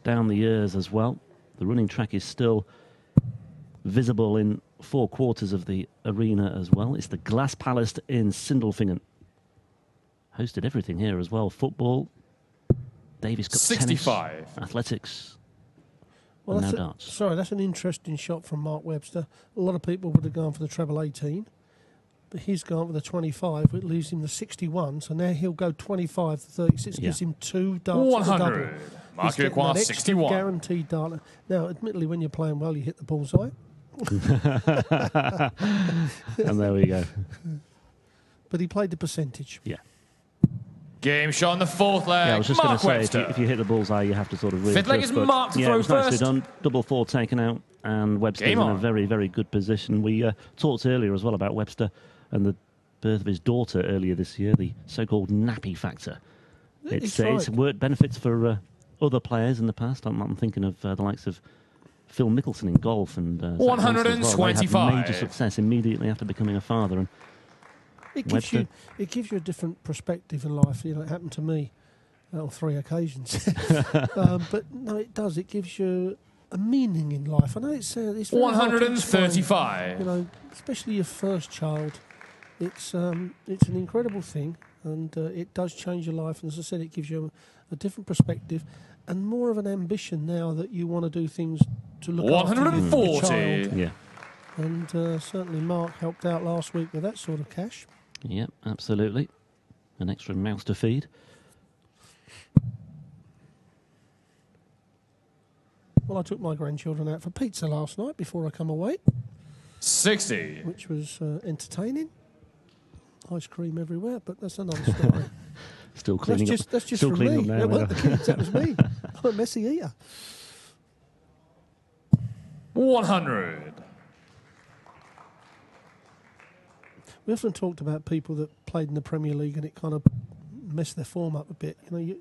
down the years as well. The running track is still visible in 4/4 of the arena as well. It's the Glass Palace in Sindelfingen. Hosted everything here as well. Football, Davis Cup 65. tennis, athletics, well, and now darts. Sorry, that's an interesting shot from M.Webster. A lot of people would have gone for the treble 18, but he's gone for the 25, which leaves him the 61. So now he'll go 25 to 36, gives him 2 darts 100. at the double. Market requires 61. Guaranteed dart. Now, admittedly, when you're playing well, you hit the bullseye. And there we go. But he played the percentage. Yeah. Game shot on the 4th leg. Yeah, I was just going to say, if you hit the bullseye, you have to sort of really. 5th leg is Mark to throw it was nicely first. done. Double 4 taken out, and Webster's in a very, very good position. We talked earlier as well about Webster and the birth of his daughter earlier this year, the so-called nappy factor. It's worked benefits for other players in the past. I'm thinking of the likes of Phil Mickelson in golf and 125. Well. They had major success immediately after becoming a father. And it gives you a different perspective in life. You know, it happened to me on 3 occasions. But no, it does. It gives you a meaning in life. I know it's very 135. You know, especially your first child. It's an incredible thing, and it does change your life. And as I said, it gives you a different perspective and more of an ambition now that you want to do things to look after your child. Yeah. And certainly Mark helped out last week with that sort of cash. Yeah, absolutely. An extra mouse to feed. Well, I took my grandchildren out for pizza last night before I come away. 60. Which was entertaining. Ice cream everywhere, but that's another story. Still cleaning up. That's just from me. Now, it weren't the kids, that was me. I'm a messy eater. 100. We often talked about people that played in the Premier League and it kind of messed their form up a bit. You know, you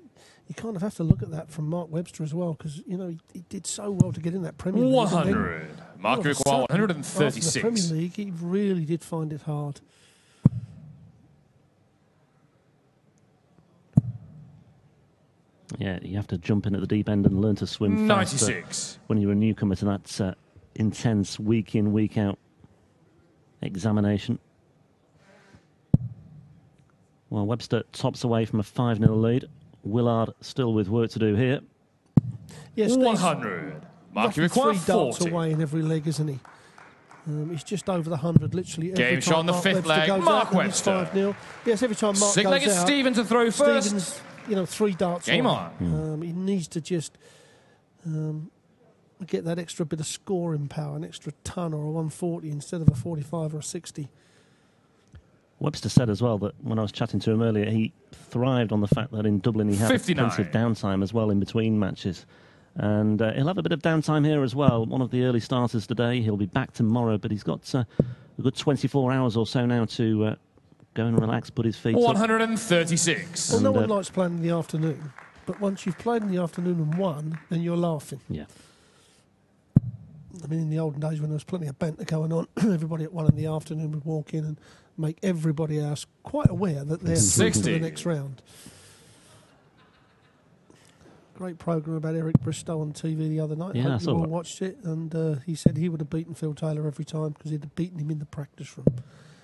kind of have to look at that from M.Webster as well, because you know he did so well to get in that Premier League. 100. Mark required 136. After the Premier League, he really did find it hard. Yeah, you have to jump in at the deep end and learn to swim 96. When you're a newcomer to that intense week in, week out examination. Well, Webster tops away from a 5-0 lead. Willard still with work to do here. Yes, 100. Mark required 3 darts 40. away in every leg, isn't he? He's just over the 100, literally. Game shot on the 5th leg, M.Webster. 5-0. Yes, every time Mark 6th goes leg is out, Stephen to throw first. Stephen's, you know, 3 darts Game away. on. He needs to just get that extra bit of scoring power, an extra ton or a 140 instead of a 45 or a 60. Webster said as well that when I was chatting to him earlier, he thrived on the fact that in Dublin he had 59. plenty of downtime as well in between matches. And he'll have a bit of downtime here as well. One of the early starters today. He'll be back tomorrow, but he's got a good 24 hours or so now to go and relax, put his feet 136. Well, no one likes playing in the afternoon, but once you've played in the afternoon and won, then you're laughing. Yeah. I mean, in the olden days when there was plenty of banter going on, everybody at 1 in the afternoon would walk in and make everybody else quite aware that they're through to the next round. Great programme about Eric Bristow on TV the other night. Yeah, I hope you all watched it, and he said he would have beaten Phil Taylor every time because he'd have beaten him in the practice room.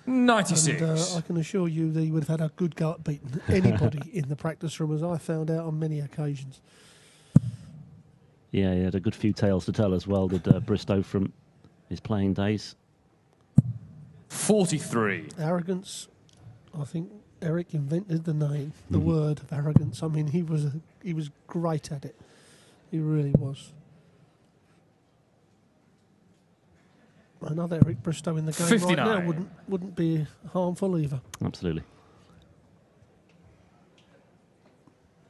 96. And I can assure you that he would have had a good go at beating anybody in the practice room, as I found out on many occasions. Yeah, he had a good few tales to tell as well, did Bristow, from his playing days. 43. Arrogance. I think Eric invented the name, the word of arrogance. I mean, he was great at it. He really was. Another Eric Bristow in the game 59. right now wouldn't be harmful either. Absolutely.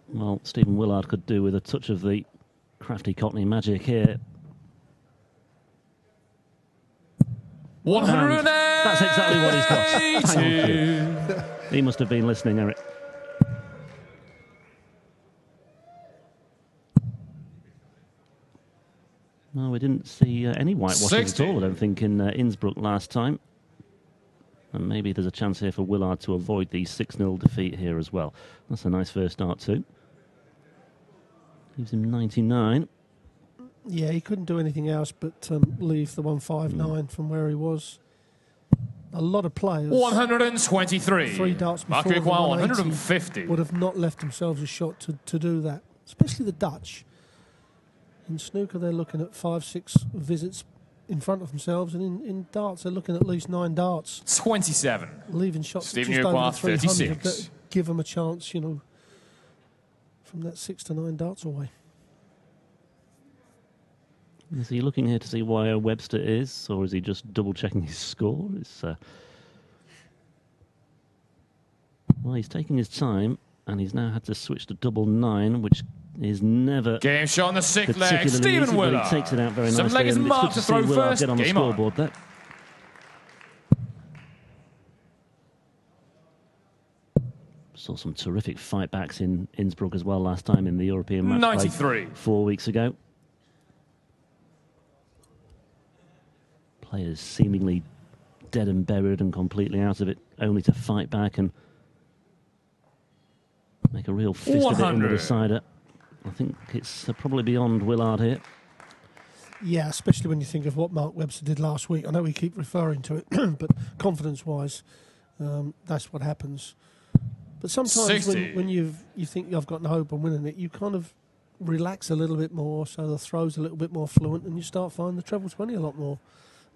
Well, Stephen Willard could do with a touch of the crafty Cockney magic here. 100. That's exactly what he's got. Thank you. He must have been listening, Eric. No, we didn't see any whitewashing at all, I don't think, in Innsbruck last time. And maybe there's a chance here for Willard to avoid the 6-0 defeat here as well. That's a nice first start too. Leaves him 99. Yeah, he couldn't do anything else but leave the 159 from where he was. A lot of players. 123. 3 darts before Mark require 180 150. would have not left themselves a shot to do that, especially the Dutch. In snooker, they're looking at 5-6 visits in front of themselves, and in darts, they're looking at least 9 darts. 27. Leaving shots Stephen just over 300 36. that give them a chance, you know, from that 6 to 9 darts away. Is he looking here to see why Webster is, or is he just double-checking his score? Well, he's taking his time, and he's now had to switch to double 9, which is never Game shot on the 6th leg. particularly Stephen easy, but Willard. he takes it out very nicely. 7th leg is and it's marked good to to see throw Willard first. get on the Game on. scoreboard there. Saw some terrific fight backs in Innsbruck as well last time in the European match 93. 4 weeks ago. Players seemingly dead and buried and completely out of it, only to fight back and make a real fist of it in the decider. I think it's probably beyond Willard here. Yeah, especially when you think of what Mark Webster did last week. I know we keep referring to it, but confidence-wise, that's what happens. But sometimes when you think you've got no hope of winning it, you kind of relax a little bit more, so the throw's a little bit more fluent, and you start finding the treble 20 a lot more.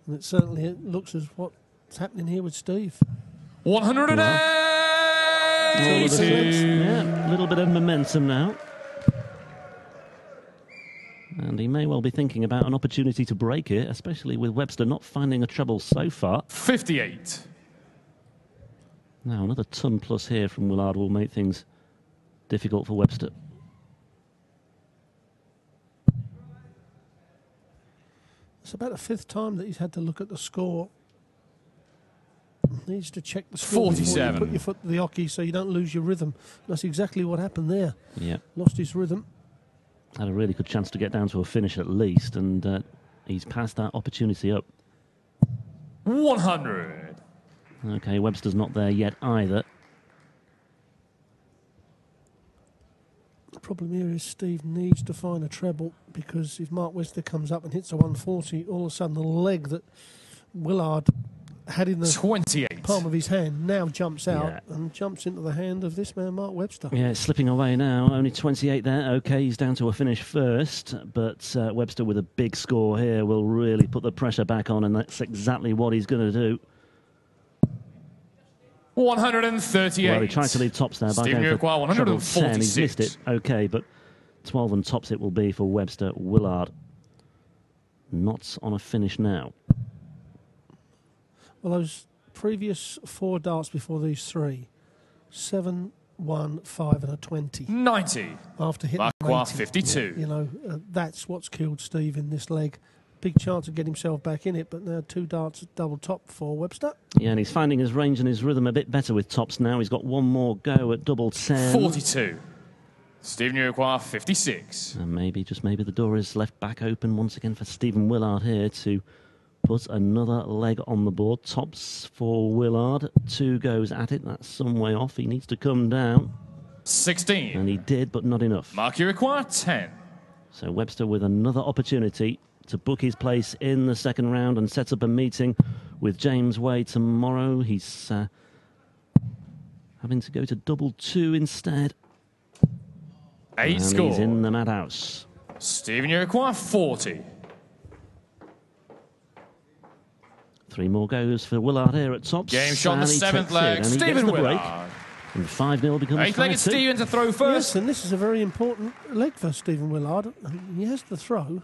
And it looks as what's happening here with Steve. 182. Yeah, a little bit of momentum now. And he may well be thinking about an opportunity to break it, especially with Webster not finding a treble so far. 58. Now, another ton plus here from Willard will make things difficult for Webster. It's about the 5th time that he's had to look at the score. He needs to check the score 47. before you put your foot to the hockey so you don't lose your rhythm. That's exactly what happened there. Yeah. Lost his rhythm. Had a really good chance to get down to a finish at least, and he's passed that opportunity up. 100. Okay, Webster's not there yet either. The problem here is Steve needs to find a treble, because if Mark Webster comes up and hits a 140, all of a sudden the leg that Willard had in the 28. palm of his hand now jumps out and jumps into the hand of this man, Mark Webster. Yeah, it's slipping away now. Only 28 there. Okay, he's down to a finish first, but Webster with a big score here will really put the pressure back on, and that's exactly what he's going to do. 138. Well, he tried to leave tops there by going for treble 10. He's missed it. Okay, but 12 and tops it will be for Webster. Willard not on a finish now. Well, those previous 4 darts before these 3, 7, 1, 5 and a 20. 90. After hitting Marquardt 80. 52. You know, that's what's killed Steve in this leg. Big chance of getting himself back in it, but now 2 darts at double top for Webster. Yeah, and he's finding his range and his rhythm a bit better with tops now. He's got one more go at double 10. 42. Stephen Uruguay 56. And maybe, just maybe, the door is left back open once again for Stephen Willard here to put another leg on the board. Tops for Willard. 2 goes at it. That's some way off. He needs to come down. 16. And he did, but not enough. Mark Uruguay 10. So Webster with another opportunity to book his place in the second round and set up a meeting with James Way tomorrow. He's having to go to double 2 instead. 8 and score. He's in the madhouse. Stephen Uruguay 40. 3 more goes for Willard here at tops. Game shot on the 7th leg. Stephen Willard. And 5-0 becomes 5-2. 8th leg is Stephen to throw first. Yes, and this is a very important leg for Stephen Willard. He has the throw,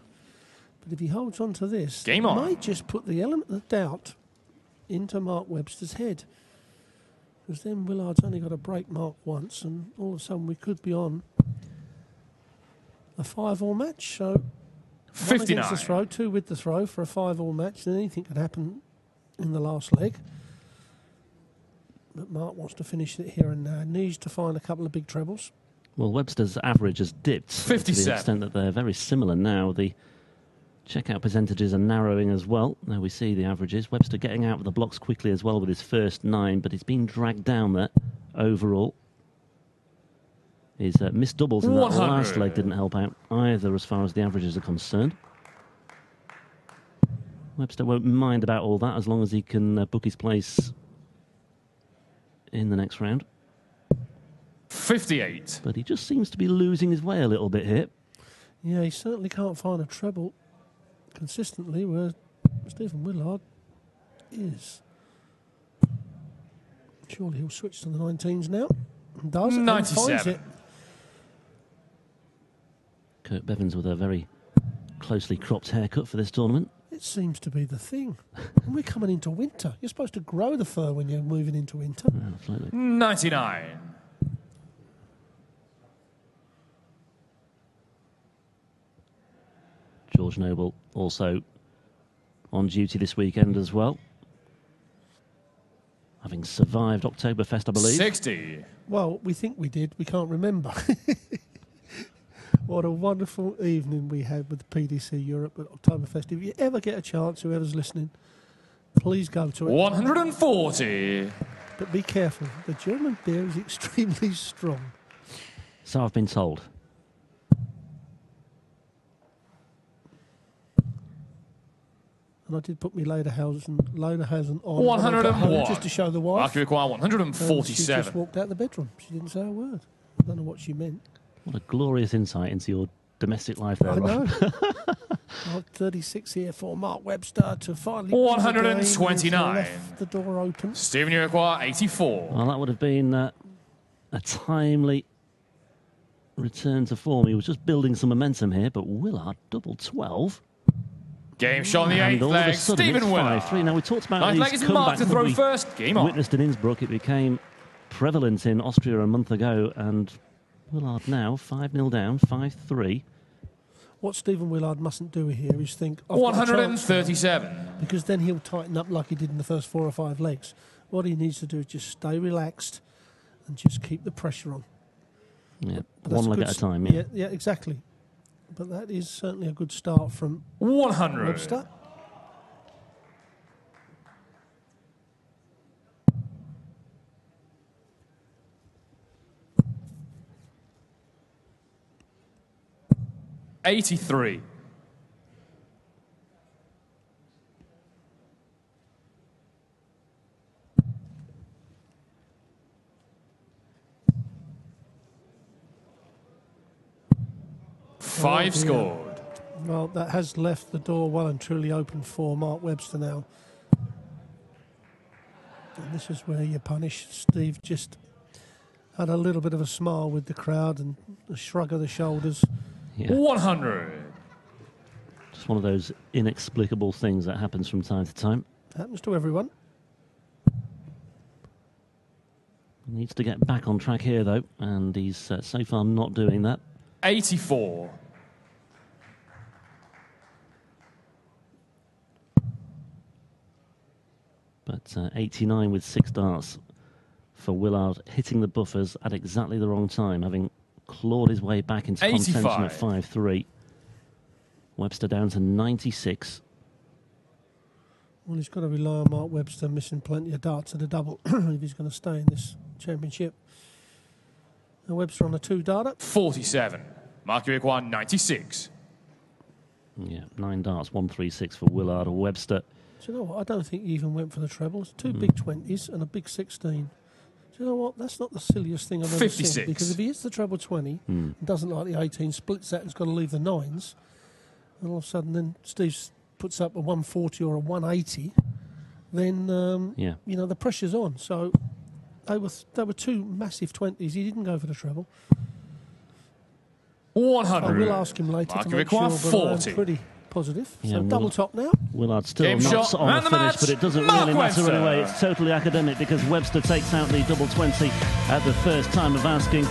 but if he holds on to this, Game on. It might just put the element of doubt into Mark Webster's head. Because then Willard's only got to break Mark once, and all of a sudden we could be on a 5-all match. So 1 59. against the throw, 2 with the throw for a 5-all match. Then anything could happen in the last leg. But Mark wants to finish it here and now. Needs to find a couple of big trebles. Well, Webster's average has dipped 57. to the extent that they're very similar now. The checkout percentages are narrowing as well. Now we see the averages. Webster getting out of the blocks quickly as well with his first 9, but he's been dragged down there overall. His missed doubles in that 100. last leg didn't help out either as far as the averages are concerned. Webster won't mind about all that as long as he can book his place in the next round. 58. But he just seems to be losing his way a little bit here. Yeah, he certainly can't find a treble consistently, where Stephen Willard is. Surely he'll switch to the 19s now. And does. 97. And finds it. Kurt Bevins with a very closely cropped haircut for this tournament. It seems to be the thing. And we're coming into winter. You're supposed to grow the fur when you're moving into winter. Yeah, absolutely. 99. George Noble also on duty this weekend as well. Having survived Oktoberfest, I believe. 60. Well, we think we did. We can't remember. What a wonderful evening we had with the PDC Europe at Oktoberfest. If you ever get a chance, whoever's listening, please go to it. 140. But be careful. The German beer is extremely strong. So I've been told. And I did put me Lederhausen on 101. just to show the wife. Mark, you require She 147. just walked out the bedroom. She didn't say a word. I don't know what she meant. What a glorious insight into your domestic life there, I Rob. know. 36 here for Mark Webster to finally 129. left the door open. Stephen, you require 84. Well, that would have been a timely return to form. He was just building some momentum here, but Willard double 12. Game shot on the And 8th all of a leg. sudden Stephen it's Willard. 5-3. Now, we talked about 9th these leg is Mark to comebacks throw that we first. Game on. witnessed in Innsbruck. It became prevalent in Austria a month ago, and Willard now 5-0 down, 5-3. What Stephen Willard mustn't do here is think, I've got a chance, 137. because then he'll tighten up like he did in the first 4 or 5 legs. What he needs to do is just stay relaxed and just keep the pressure on. Yeah, But that's one leg good at a time. Yeah. Yeah, exactly. But that is certainly a good start from 100. Webster. '83. Five dear. scored. Well, that has left the door well and truly open for Mark Webster now. And this is where you punish. Steve just had a little bit of a smile with the crowd and a shrug of the shoulders. Yeah. 100. Just one of those inexplicable things that happens from time to time. Happens to everyone. Needs to get back on track here, though, and he's so far not doing that. 84. But 89 with 6 darts for Willard, hitting the buffers at exactly the wrong time, having clawed his way back into contention at 5-3. Webster down to 96. Well, he's got to rely on Mark Webster missing plenty of darts at a double if he's going to stay in this championship. And Webster on a 2-darter. 47. Mark, you require 96. Yeah, 9 darts, 136 for Willard or Webster. Do you know what? I don't think he even went for the trebles. 2 big 20s and a big 16. Do you know what? That's not the silliest thing I've ever 56. seen. Because if he hits the treble 20 and doesn't like the 18, splits that and has got to leave the 9s, and all of a sudden then Steve puts up a 140 or a 180, then, you know, the pressure's on. So they were 2 massive 20s. He didn't go for the treble. 100. I will ask him later Mark, to you make sure, require but 40. I'm pretty positive. Yeah, So double top now. Willard still Game not shot, on and the the finish, match, but it doesn't Mark really matter Webster. anyway. It's totally academic because Webster takes out the double 20 at the first time of asking.